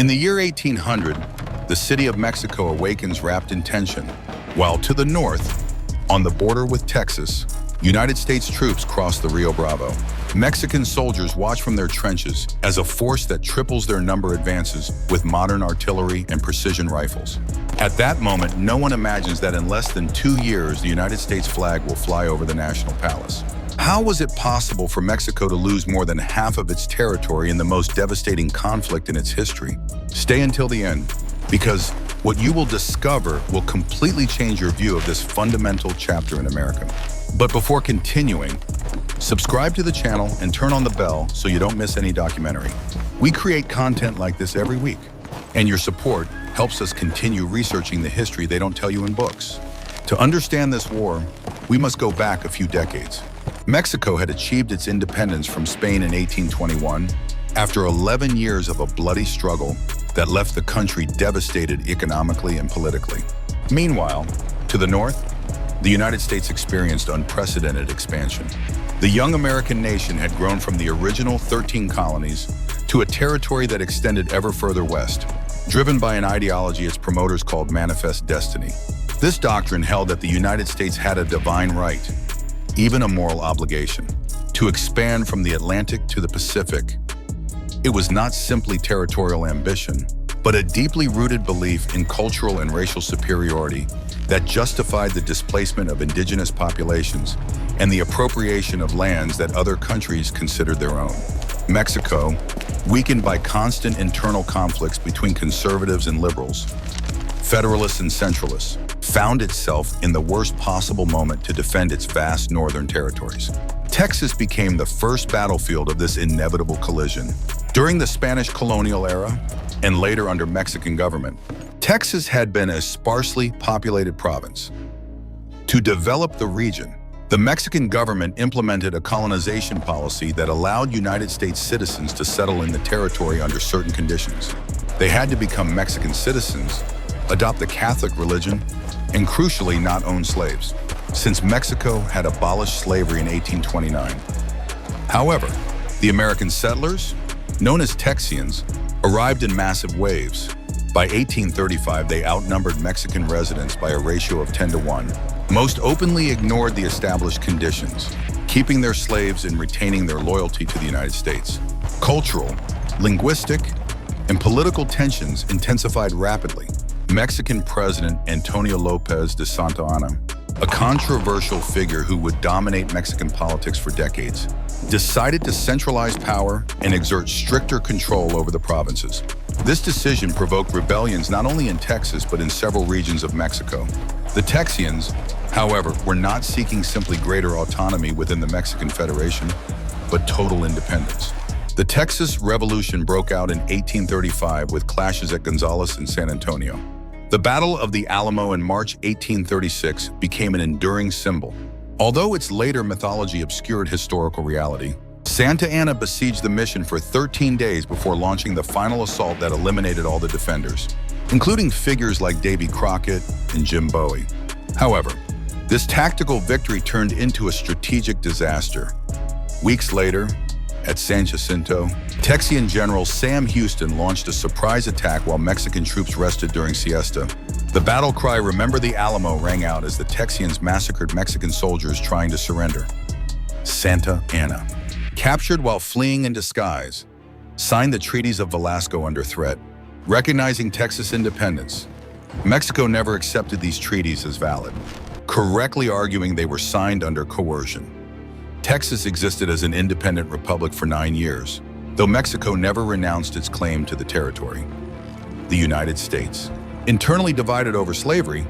In the year 1800, the city of Mexico awakens wrapped in tension, while to the north, on the border with Texas, United States troops cross the Rio Bravo. Mexican soldiers watch from their trenches as a force that triples their number advances with modern artillery and precision rifles. At that moment, no one imagines that in less than 2 years, the United States flag will fly over the National Palace. How was it possible for Mexico to lose more than half of its territory in the most devastating conflict in its history? Stay until the end, because what you will discover will completely change your view of this fundamental chapter in America. But before continuing, subscribe to the channel and turn on the bell so you don't miss any documentary. We create content like this every week, and your support helps us continue researching the history they don't tell you in books. To understand this war, we must go back a few decades. Mexico had achieved its independence from Spain in 1821 after 11 years of a bloody struggle that left the country devastated economically and politically. Meanwhile, to the north, the United States experienced unprecedented expansion. The young American nation had grown from the original 13 colonies to a territory that extended ever further west, driven by an ideology its promoters called Manifest Destiny. This doctrine held that the United States had a divine right, even a moral obligation, to expand from the Atlantic to the Pacific. It was not simply territorial ambition, but a deeply rooted belief in cultural and racial superiority that justified the displacement of indigenous populations and the appropriation of lands that other countries considered their own. Mexico, weakened by constant internal conflicts between conservatives and liberals, federalists and centralists, found itself in the worst possible moment to defend its vast northern territories. Texas became the first battlefield of this inevitable collision. During the Spanish colonial era, and later under Mexican government, Texas had been a sparsely populated province. To develop the region, the Mexican government implemented a colonization policy that allowed United States citizens to settle in the territory under certain conditions. They had to become Mexican citizens, adopt the Catholic religion, and crucially not own slaves, since Mexico had abolished slavery in 1829. However, the American settlers, known as Texians, arrived in massive waves. By 1835, they outnumbered Mexican residents by a ratio of 10 to 1. Most openly ignored the established conditions, keeping their slaves and retaining their loyalty to the United States. Cultural, linguistic, and political tensions intensified rapidly. Mexican President Antonio López de Santa Anna, a controversial figure who would dominate Mexican politics for decades, decided to centralize power and exert stricter control over the provinces. This decision provoked rebellions not only in Texas but in several regions of Mexico. The Texians, however, were not seeking simply greater autonomy within the Mexican Federation, but total independence. The Texas Revolution broke out in 1835 with clashes at Gonzales and San Antonio. The Battle of the Alamo in March 1836 became an enduring symbol. Although its later mythology obscured historical reality, Santa Anna besieged the mission for 13 days before launching the final assault that eliminated all the defenders, including figures like Davy Crockett and Jim Bowie. However, this tactical victory turned into a strategic disaster. Weeks later, at San Jacinto, Texian General Sam Houston launched a surprise attack while Mexican troops rested during siesta. The battle cry, "Remember the Alamo," rang out as the Texians massacred Mexican soldiers trying to surrender. Santa Anna, captured while fleeing in disguise, signed the treaties of Velasco under threat, recognizing Texas independence. Mexico never accepted these treaties as valid, correctly arguing they were signed under coercion. Texas existed as an independent republic for 9 years, though Mexico never renounced its claim to the territory. The United States, internally divided over slavery,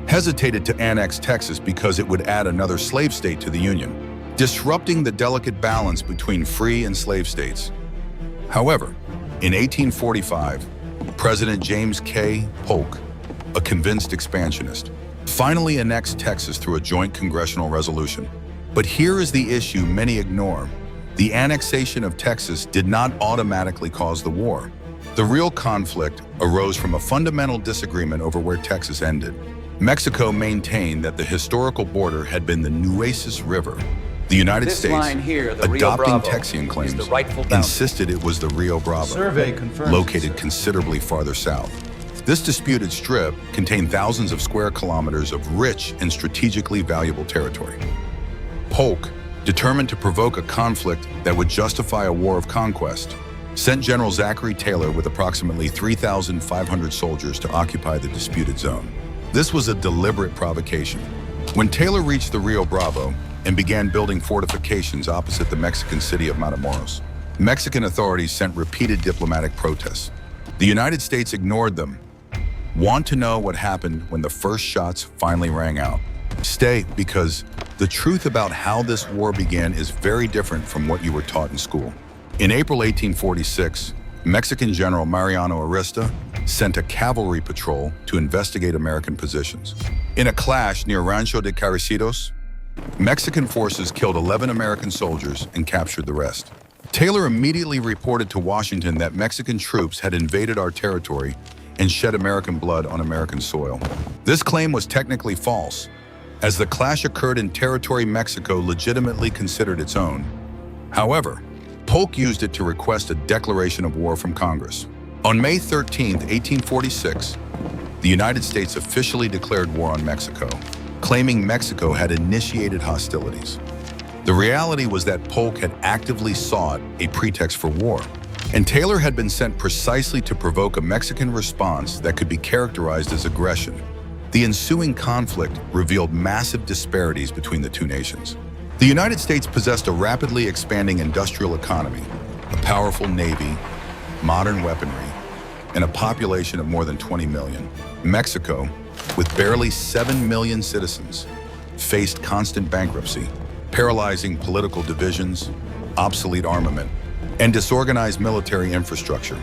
hesitated to annex Texas because it would add another slave state to the Union, disrupting the delicate balance between free and slave states. However, in 1845, President James K. Polk, a convinced expansionist, finally annexed Texas through a joint congressional resolution. But here is the issue many ignore. The annexation of Texas did not automatically cause the war. The real conflict arose from a fundamental disagreement over where Texas ended. Mexico maintained that the historical border had been the Nueces River, The United This States, line here, the Rio adopting Bravo, Texian is claims, the rightful boundary. insisted it was the Rio Bravo, Survey confirms located it, sir. considerably farther south. This disputed strip contained thousands of square kilometers of rich and strategically valuable territory. Polk, determined to provoke a conflict that would justify a war of conquest, sent General Zachary Taylor with approximately 3,500 soldiers to occupy the disputed zone. This was a deliberate provocation. When Taylor reached the Rio Bravo and began building fortifications opposite the Mexican city of Matamoros, Mexican authorities sent repeated diplomatic protests. The United States ignored them. Want to know what happened when the first shots finally rang out? Stay, because the truth about how this war began is very different from what you were taught in school. In April 1846, Mexican General Mariano Arista sent a cavalry patrol to investigate American positions. In a clash near Rancho de Caricitos, Mexican forces killed 11 American soldiers and captured the rest. Taylor immediately reported to Washington that Mexican troops had invaded our territory and shed American blood on American soil. This claim was technically false, as the clash occurred in territory Mexico legitimately considered its own. However, Polk used it to request a declaration of war from Congress. On May 13, 1846, the United States officially declared war on Mexico, claiming Mexico had initiated hostilities. The reality was that Polk had actively sought a pretext for war, and Taylor had been sent precisely to provoke a Mexican response that could be characterized as aggression. The ensuing conflict revealed massive disparities between the two nations. The United States possessed a rapidly expanding industrial economy, a powerful navy, modern weaponry, and a population of more than 20 million. Mexico, with barely 7 million citizens, faced constant bankruptcy, paralyzing political divisions, obsolete armament, and disorganized military infrastructure.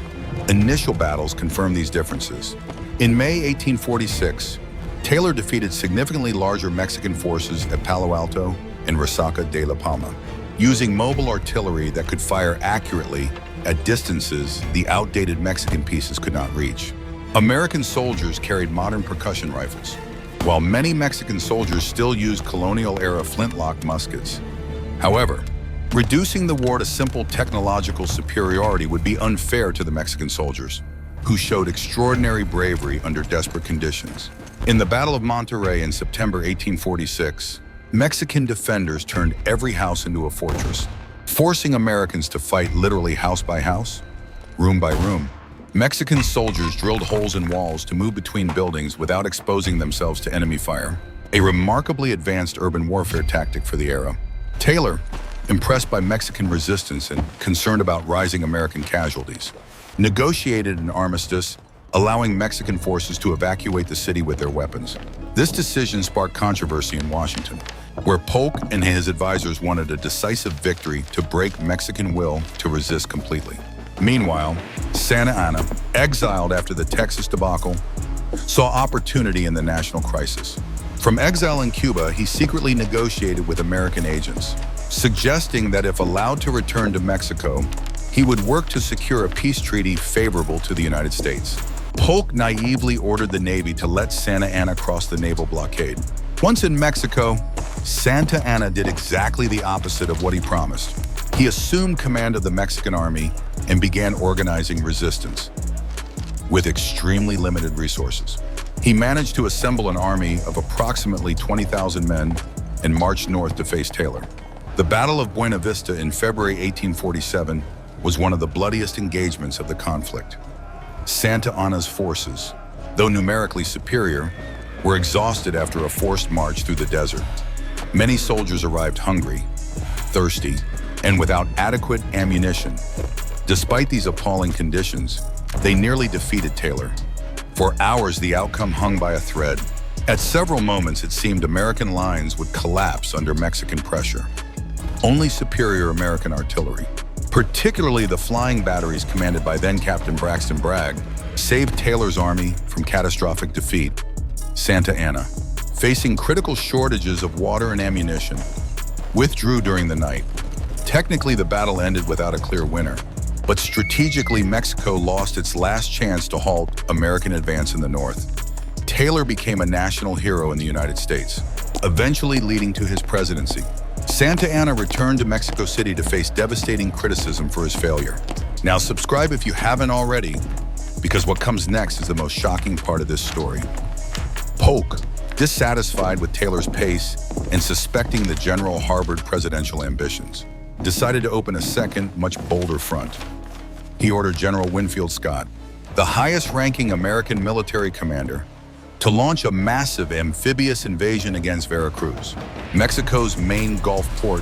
Initial battles confirmed these differences. In May 1846, Taylor defeated significantly larger Mexican forces at Palo Alto and Resaca de la Palma, using mobile artillery that could fire accurately at distances the outdated Mexican pieces could not reach. American soldiers carried modern percussion rifles, while many Mexican soldiers still used colonial-era flintlock muskets. However, reducing the war to simple technological superiority would be unfair to the Mexican soldiers, who showed extraordinary bravery under desperate conditions. In the Battle of Monterrey in September 1846, Mexican defenders turned every house into a fortress, forcing Americans to fight literally house by house, room by room. Mexican soldiers drilled holes in walls to move between buildings without exposing themselves to enemy fire, a remarkably advanced urban warfare tactic for the era. Taylor, impressed by Mexican resistance and concerned about rising American casualties, negotiated an armistice allowing Mexican forces to evacuate the city with their weapons. This decision sparked controversy in Washington, where Polk and his advisors wanted a decisive victory to break Mexican will to resist completely. Meanwhile, Santa Anna, exiled after the Texas debacle, saw opportunity in the national crisis. From exile in Cuba, he secretly negotiated with American agents, suggesting that if allowed to return to Mexico, he would work to secure a peace treaty favorable to the United States. Polk naively ordered the Navy to let Santa Anna cross the naval blockade. Once in Mexico, Santa Anna did exactly the opposite of what he promised. He assumed command of the Mexican army and began organizing resistance. With extremely limited resources, he managed to assemble an army of approximately 20,000 men and marched north to face Taylor. The Battle of Buena Vista in February 1847 was one of the bloodiest engagements of the conflict. Santa Anna's forces, though numerically superior, were exhausted after a forced march through the desert. Many soldiers arrived hungry, thirsty, and without adequate ammunition. Despite these appalling conditions, they nearly defeated Taylor. For hours, the outcome hung by a thread. At several moments, it seemed American lines would collapse under Mexican pressure. Only superior American artillery, particularly the flying batteries commanded by then-Captain Braxton Bragg, saved Taylor's army from catastrophic defeat. Santa Anna, facing critical shortages of water and ammunition, withdrew during the night. Technically, the battle ended without a clear winner, but strategically, Mexico lost its last chance to halt American advance in the north. Taylor became a national hero in the United States, eventually leading to his presidency. Santa Anna returned to Mexico City to face devastating criticism for his failure. Now subscribe if you haven't already, because what comes next is the most shocking part of this story. Polk, dissatisfied with Taylor's pace and suspecting the general harbored presidential ambitions, decided to open a second, much bolder front. He ordered General Winfield Scott, the highest-ranking American military commander, to launch a massive amphibious invasion against Veracruz, Mexico's main Gulf port,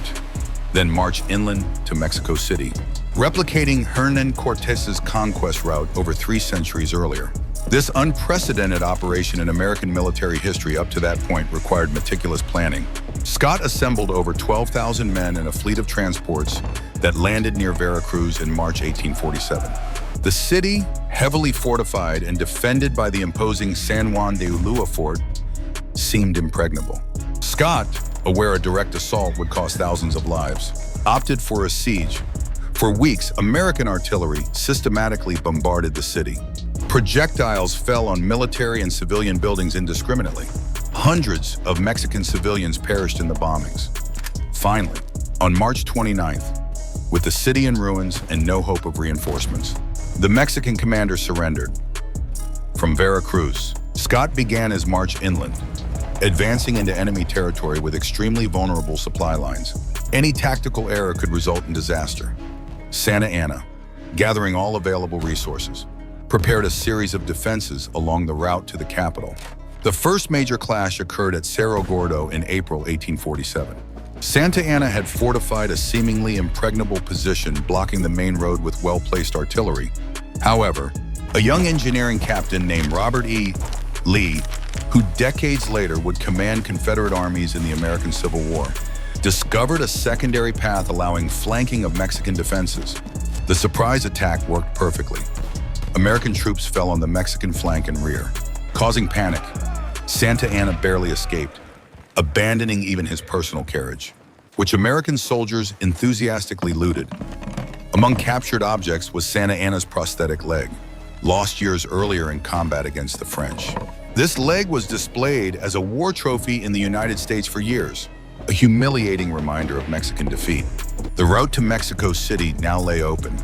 then march inland to Mexico City, replicating Hernan Cortes's conquest route over 3 centuries earlier. This unprecedented operation in American military history up to that point required meticulous planning. Scott assembled over 12,000 men in a fleet of transports that landed near Veracruz in March 1847. The city, heavily fortified and defended by the imposing San Juan de Ulua fort, seemed impregnable. Scott, aware a direct assault would cost thousands of lives, opted for a siege. For weeks, American artillery systematically bombarded the city. Projectiles fell on military and civilian buildings indiscriminately. Hundreds of Mexican civilians perished in the bombings. Finally, on March 29th, with the city in ruins and no hope of reinforcements, the Mexican commander surrendered. From Veracruz, Scott began his march inland, advancing into enemy territory with extremely vulnerable supply lines. Any tactical error could result in disaster. Santa Anna, gathering all available resources, prepared a series of defenses along the route to the capital. The first major clash occurred at Cerro Gordo in April 1847. Santa Anna had fortified a seemingly impregnable position blocking the main road with well-placed artillery. However, a young engineering captain named Robert E. Lee, who decades later would command Confederate armies in the American Civil War, discovered a secondary path allowing flanking of Mexican defenses. The surprise attack worked perfectly. American troops fell on the Mexican flank and rear, causing panic. Santa Anna barely escaped, abandoning even his personal carriage, which American soldiers enthusiastically looted. Among captured objects was Santa Anna's prosthetic leg, lost years earlier in combat against the French. This leg was displayed as a war trophy in the United States for years, a humiliating reminder of Mexican defeat. The route to Mexico City now lay open,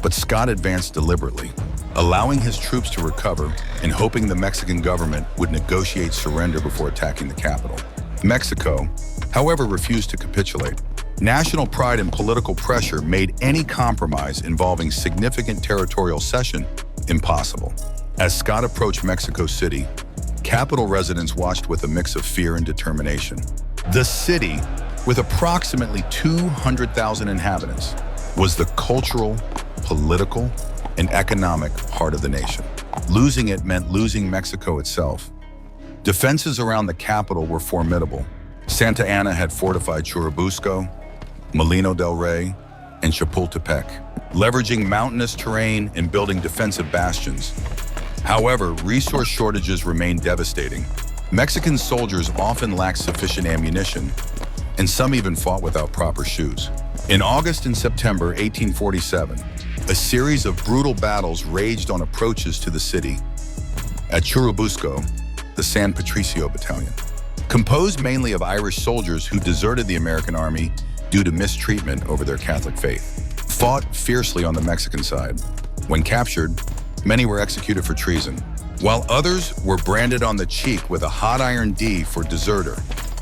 but Scott advanced deliberately, allowing his troops to recover and hoping the Mexican government would negotiate surrender before attacking the capital. Mexico, however, refused to capitulate. National pride and political pressure made any compromise involving significant territorial cession impossible. As Scott approached Mexico City, capital residents watched with a mix of fear and determination. The city, with approximately 200,000 inhabitants, was the cultural, political, and economic heart of the nation. Losing it meant losing Mexico itself. Defenses around the capital were formidable. Santa Anna had fortified Churubusco, Molino del Rey, and Chapultepec, leveraging mountainous terrain and building defensive bastions. However, resource shortages remained devastating. Mexican soldiers often lacked sufficient ammunition, and some even fought without proper shoes. In August and September 1847, a series of brutal battles raged on approaches to the city. At Churubusco, the San Patricio Battalion, composed mainly of Irish soldiers who deserted the American army due to mistreatment over their Catholic faith, fought fiercely on the Mexican side. When captured, many were executed for treason, while others were branded on the cheek with a hot iron D for deserter.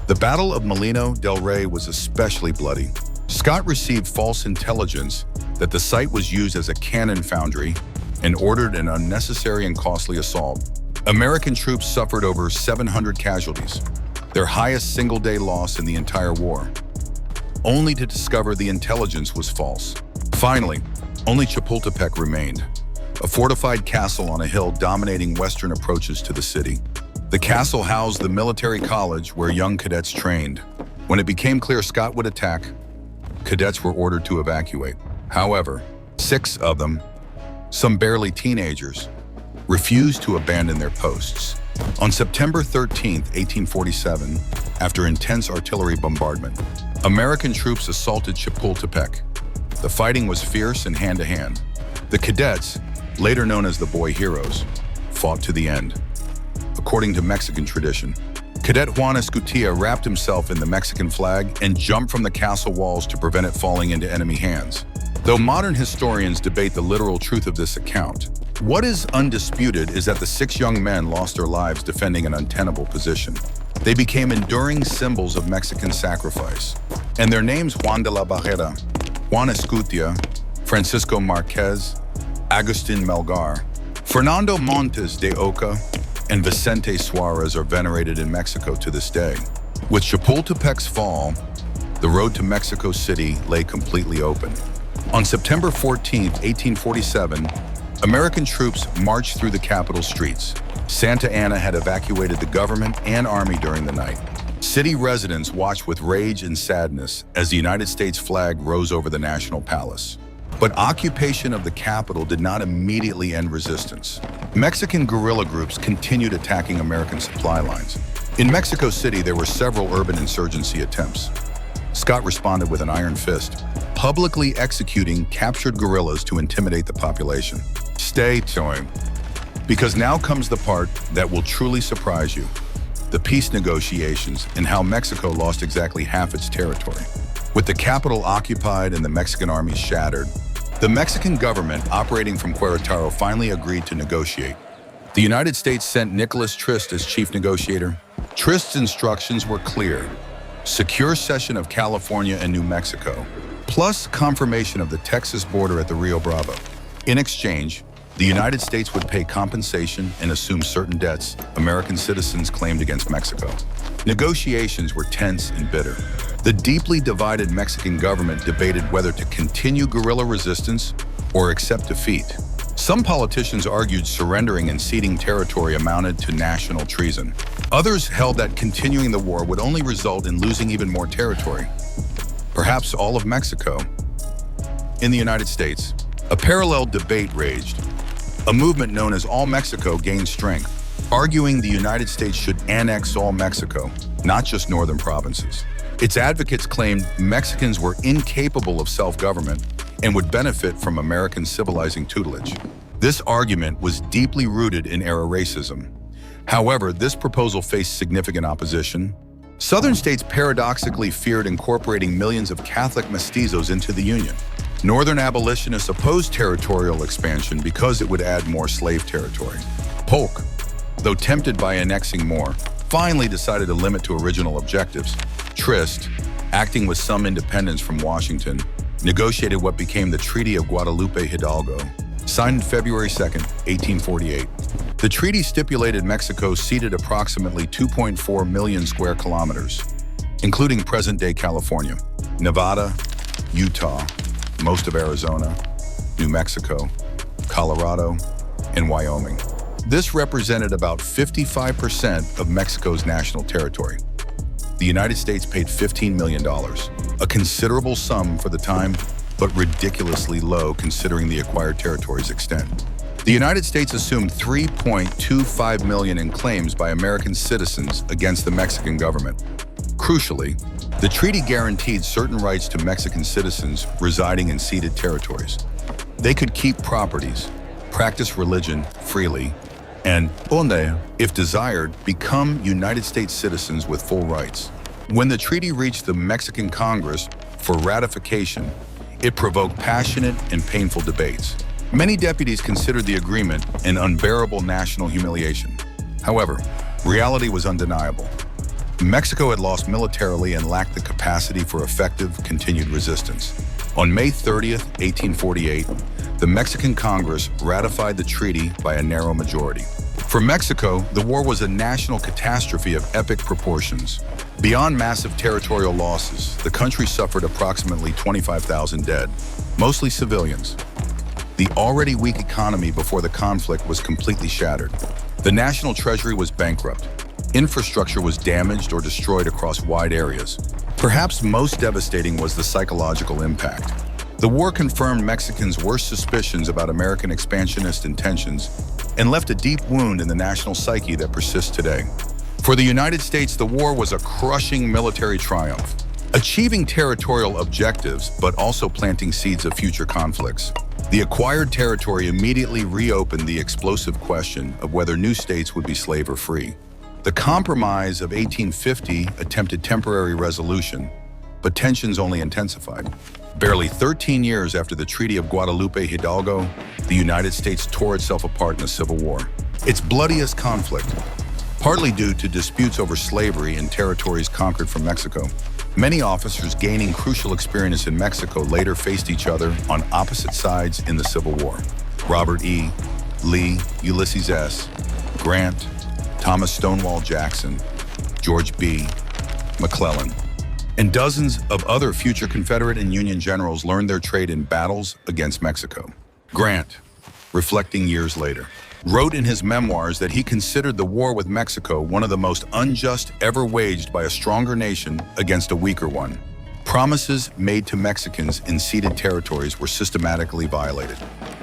The Battle of Molino del Rey was especially bloody. Scott received false intelligence that the site was used as a cannon foundry and ordered an unnecessary and costly assault. American troops suffered over 700 casualties, their highest single-day loss in the entire war, only to discover the intelligence was false. Finally, only Chapultepec remained, a fortified castle on a hill dominating western approaches to the city. The castle housed the military college where young cadets trained. When it became clear Scott would attack, cadets were ordered to evacuate. However, 6 of them, some barely teenagers, refused to abandon their posts. On September 13, 1847, after intense artillery bombardment, American troops assaulted Chapultepec. The fighting was fierce and hand-to-hand. The cadets, later known as the Boy Heroes, fought to the end. According to Mexican tradition, Cadet Juan Escutia wrapped himself in the Mexican flag and jumped from the castle walls to prevent it falling into enemy hands. Though modern historians debate the literal truth of this account, what is undisputed is that the 6 young men lost their lives defending an untenable position. They became enduring symbols of Mexican sacrifice, and their names Juan de la Barrera, Juan Escutia, Francisco Marquez, Agustin Melgar, Fernando Montes de Oca, and Vicente Suarez are venerated in Mexico to this day. With Chapultepec's fall, the road to Mexico City lay completely open. On September 14, 1847, American troops marched through the capital streets. Santa Anna had evacuated the government and army during the night. City residents watched with rage and sadness as the United States flag rose over the National Palace. But occupation of the capital did not immediately end resistance. Mexican guerrilla groups continued attacking American supply lines. In Mexico City, there were several urban insurgency attempts. Scott responded with an iron fist, publicly executing captured guerrillas to intimidate the population. Stay tuned, because now comes the part that will truly surprise you: the peace negotiations and how Mexico lost exactly half its territory. With the capital occupied and the Mexican army shattered, the Mexican government, operating from Querétaro, finally agreed to negotiate. The United States sent Nicholas Trist as chief negotiator. Trist's instructions were clear: secure cession of California and New Mexico, plus confirmation of the Texas border at the Rio Bravo. In exchange, the United States would pay compensation and assume certain debts American citizens claimed against Mexico. Negotiations were tense and bitter. The deeply divided Mexican government debated whether to continue guerrilla resistance or accept defeat. Some politicians argued surrendering and ceding territory amounted to national treason. Others held that continuing the war would only result in losing even more territory, perhaps all of Mexico. In the United States, a parallel debate raged. A movement known as All Mexico gained strength, arguing the United States should annex all Mexico, not just northern provinces. Its advocates claimed Mexicans were incapable of self-government and would benefit from American civilizing tutelage. This argument was deeply rooted in era racism. However, this proposal faced significant opposition. Southern states paradoxically feared incorporating millions of Catholic mestizos into the Union. Northern abolitionists opposed territorial expansion because it would add more slave territory. Polk, though tempted by annexing more, finally decided to limit to original objectives. Trist, acting with some independence from Washington, negotiated what became the Treaty of Guadalupe Hidalgo, signed February 2, 1848. The treaty stipulated Mexico ceded approximately 2.4 million square kilometers, including present-day California, Nevada, Utah, most of Arizona, New Mexico, Colorado, and Wyoming. This represented about 55% of Mexico's national territory. The United States paid $15 million, a considerable sum for the time, but ridiculously low considering the acquired territory's extent. The United States assumed $3.25 million in claims by American citizens against the Mexican government. Crucially, the treaty guaranteed certain rights to Mexican citizens residing in ceded territories. They could keep properties, practice religion freely, and, if desired, become United States citizens with full rights. When the treaty reached the Mexican Congress for ratification, it provoked passionate and painful debates. Many deputies considered the agreement an unbearable national humiliation. However, reality was undeniable. Mexico had lost militarily and lacked the capacity for effective, continued resistance. On May 30, 1848, the Mexican Congress ratified the treaty by a narrow majority. For Mexico, the war was a national catastrophe of epic proportions. Beyond massive territorial losses, the country suffered approximately 25,000 dead, mostly civilians. The already weak economy before the conflict was completely shattered. The national treasury was bankrupt. Infrastructure was damaged or destroyed across wide areas. Perhaps most devastating was the psychological impact. The war confirmed Mexicans' worst suspicions about American expansionist intentions and left a deep wound in the national psyche that persists today. For the United States, the war was a crushing military triumph, achieving territorial objectives but also planting seeds of future conflicts. The acquired territory immediately reopened the explosive question of whether new states would be slave or free. The Compromise of 1850 attempted temporary resolution, but tensions only intensified. Barely 13 years after the Treaty of Guadalupe Hidalgo, the United States tore itself apart in a civil war. Its bloodiest conflict, partly due to disputes over slavery in territories conquered from Mexico. Many officers gaining crucial experience in Mexico later faced each other on opposite sides in the Civil War. Robert E. Lee, Ulysses S. Grant, Thomas Stonewall Jackson, George B. McClellan, and dozens of other future Confederate and Union generals learned their trade in battles against Mexico. Grant, reflecting years later, wrote in his memoirs that he considered the war with Mexico one of the most unjust ever waged by a stronger nation against a weaker one. Promises made to Mexicans in ceded territories were systematically violated.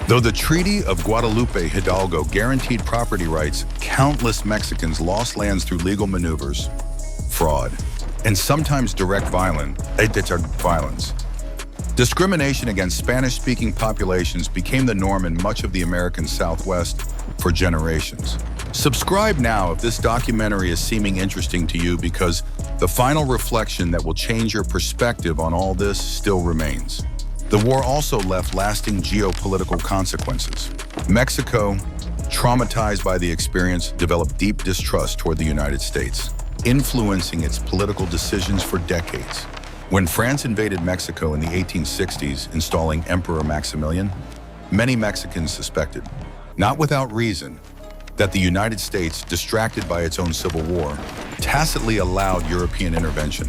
Though the Treaty of Guadalupe Hidalgo guaranteed property rights, countless Mexicans lost lands through legal maneuvers, fraud, and sometimes direct violence. Discrimination against Spanish-speaking populations became the norm in much of the American Southwest for generations. Subscribe now if this documentary is seeming interesting to you, because the final reflection that will change your perspective on all this still remains. The war also left lasting geopolitical consequences. Mexico, traumatized by the experience, developed deep distrust toward the United States, influencing its political decisions for decades. When France invaded Mexico in the 1860s, installing Emperor Maximilian, many Mexicans suspected, not without reason, that the United States, distracted by its own civil war, tacitly allowed European intervention.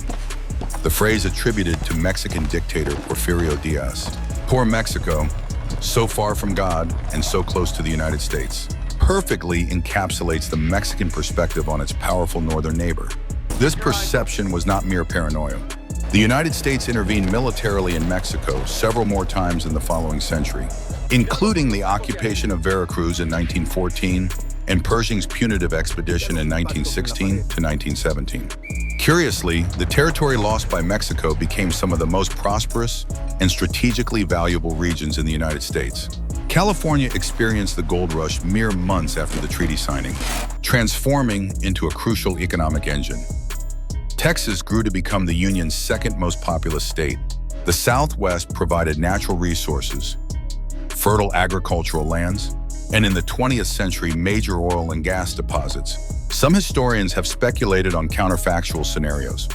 The phrase attributed to Mexican dictator Porfirio Diaz, "Poor Mexico, so far from God and so close to the United States," perfectly encapsulates the Mexican perspective on its powerful northern neighbor. This perception was not mere paranoia. The United States intervened militarily in Mexico several more times in the following century, including the occupation of Veracruz in 1914 and Pershing's punitive expedition in 1916 to 1917. Curiously, the territory lost by Mexico became some of the most prosperous and strategically valuable regions in the United States. California experienced the gold rush mere months after the treaty signing, transforming into a crucial economic engine. Texas grew to become the Union's second most populous state. The Southwest provided natural resources, fertile agricultural lands, and in the 20th century, major oil and gas deposits. Some historians have speculated on counterfactual scenarios.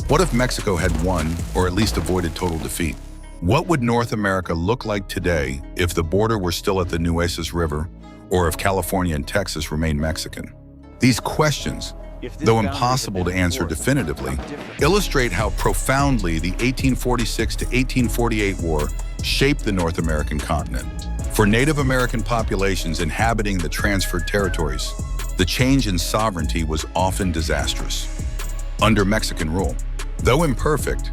What if Mexico had won, or at least avoided total defeat? What would North America look like today if the border were still at the Nueces River, or if California and Texas remained Mexican? These questions, though impossible to answer definitively, illustrate how profoundly the 1846 to 1848 war shaped the North American continent. For Native American populations inhabiting the transferred territories, the change in sovereignty was often disastrous. Under Mexican rule, though imperfect,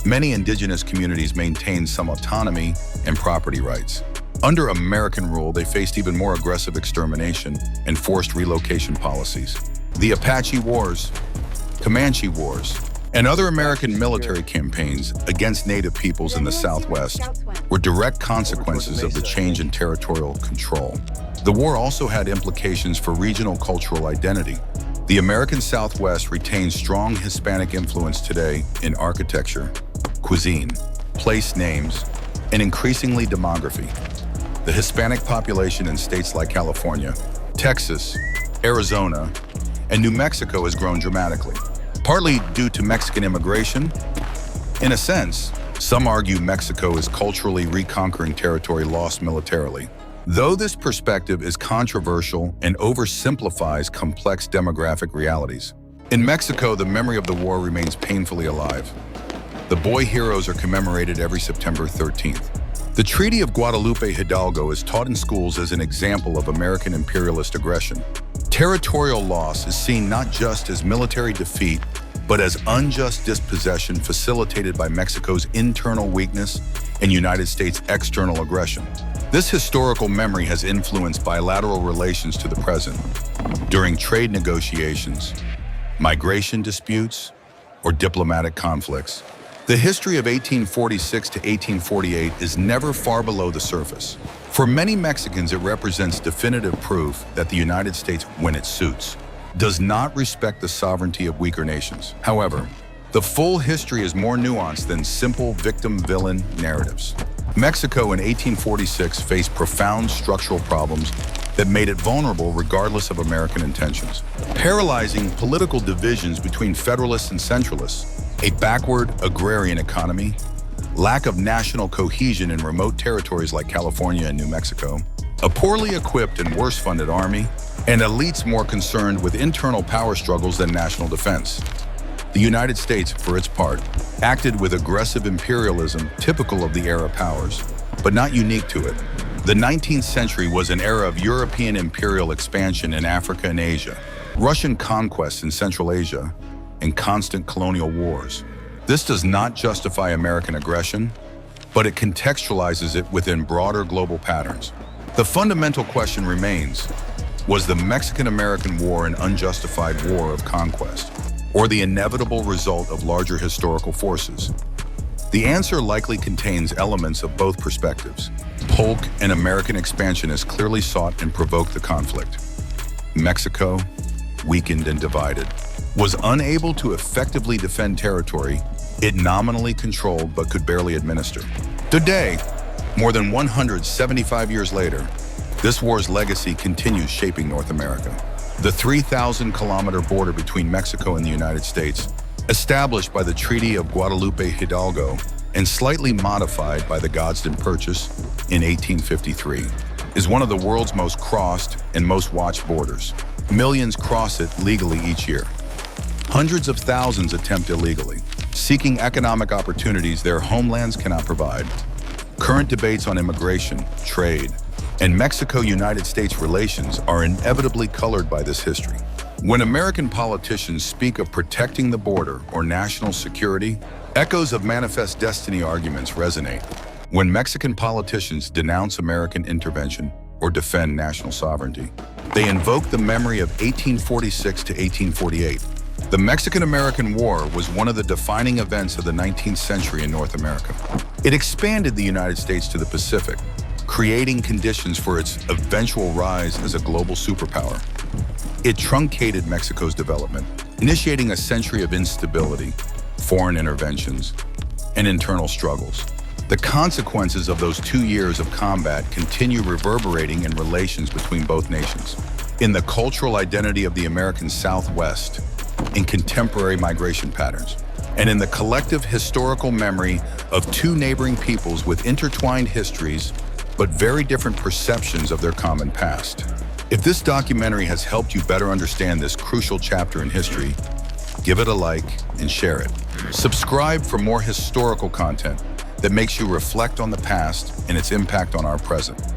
many indigenous communities maintained some autonomy and property rights. Under American rule, they faced even more aggressive extermination and forced relocation policies. The Apache Wars, Comanche Wars, and other American military campaigns against Native peoples in the Southwest were direct consequences of the change in territorial control. The war also had implications for regional cultural identity. The American Southwest retains strong Hispanic influence today in architecture, cuisine, place names, and increasingly demography. The Hispanic population in states like California, Texas, Arizona, and New Mexico has grown dramatically, partly due to Mexican immigration. In a sense, some argue Mexico is culturally reconquering territory lost militarily. Though this perspective is controversial and oversimplifies complex demographic realities, in Mexico, the memory of the war remains painfully alive. The boy heroes are commemorated every September 13th. The Treaty of Guadalupe Hidalgo is taught in schools as an example of American imperialist aggression. Territorial loss is seen not just as military defeat, but as unjust dispossession facilitated by Mexico's internal weakness and United States' external aggression. This historical memory has influenced bilateral relations to the present. During trade negotiations, migration disputes, or diplomatic conflicts, the history of 1846 to 1848 is never far below the surface. For many Mexicans, it represents definitive proof that the United States, when it suits, does not respect the sovereignty of weaker nations. However, the full history is more nuanced than simple victim-villain narratives. Mexico in 1846 faced profound structural problems that made it vulnerable regardless of American intentions. Paralyzing political divisions between Federalists and Centralists, a backward agrarian economy, lack of national cohesion in remote territories like California and New Mexico, a poorly equipped and worse-funded army, and elites more concerned with internal power struggles than national defense. The United States, for its part, acted with aggressive imperialism typical of the era powers, but not unique to it. The 19th century was an era of European imperial expansion in Africa and Asia, Russian conquests in Central Asia, and constant colonial wars. This does not justify American aggression, but it contextualizes it within broader global patterns. The fundamental question remains, was the Mexican-American War an unjustified war of conquest, or the inevitable result of larger historical forces? The answer likely contains elements of both perspectives. Polk and American expansionists clearly sought and provoked the conflict. Mexico, weakened and divided, was unable to effectively defend territory it nominally controlled but could barely administer. Today, more than 175 years later, this war's legacy continues shaping North America. The 3,000-kilometer border between Mexico and the United States, established by the Treaty of Guadalupe Hidalgo and slightly modified by the Gadsden Purchase in 1853, is one of the world's most crossed and most watched borders. Millions cross it legally each year. Hundreds of thousands attempt illegally, seeking economic opportunities their homelands cannot provide. Current debates on immigration, trade, and Mexico-United States relations are inevitably colored by this history. When American politicians speak of protecting the border or national security, echoes of manifest destiny arguments resonate. When Mexican politicians denounce American intervention or defend national sovereignty, they invoke the memory of 1846 to 1848. The Mexican-American War was one of the defining events of the 19th century in North America. It expanded the United States to the Pacific, creating conditions for its eventual rise as a global superpower. It truncated Mexico's development, initiating a century of instability, foreign interventions, and internal struggles. The consequences of those 2 years of combat continue reverberating in relations between both nations, in the cultural identity of the American Southwest, in contemporary migration patterns, and in the collective historical memory of two neighboring peoples with intertwined histories but very different perceptions of their common past. If this documentary has helped you better understand this crucial chapter in history, give it a like and share it. Subscribe for more historical content that makes you reflect on the past and its impact on our present.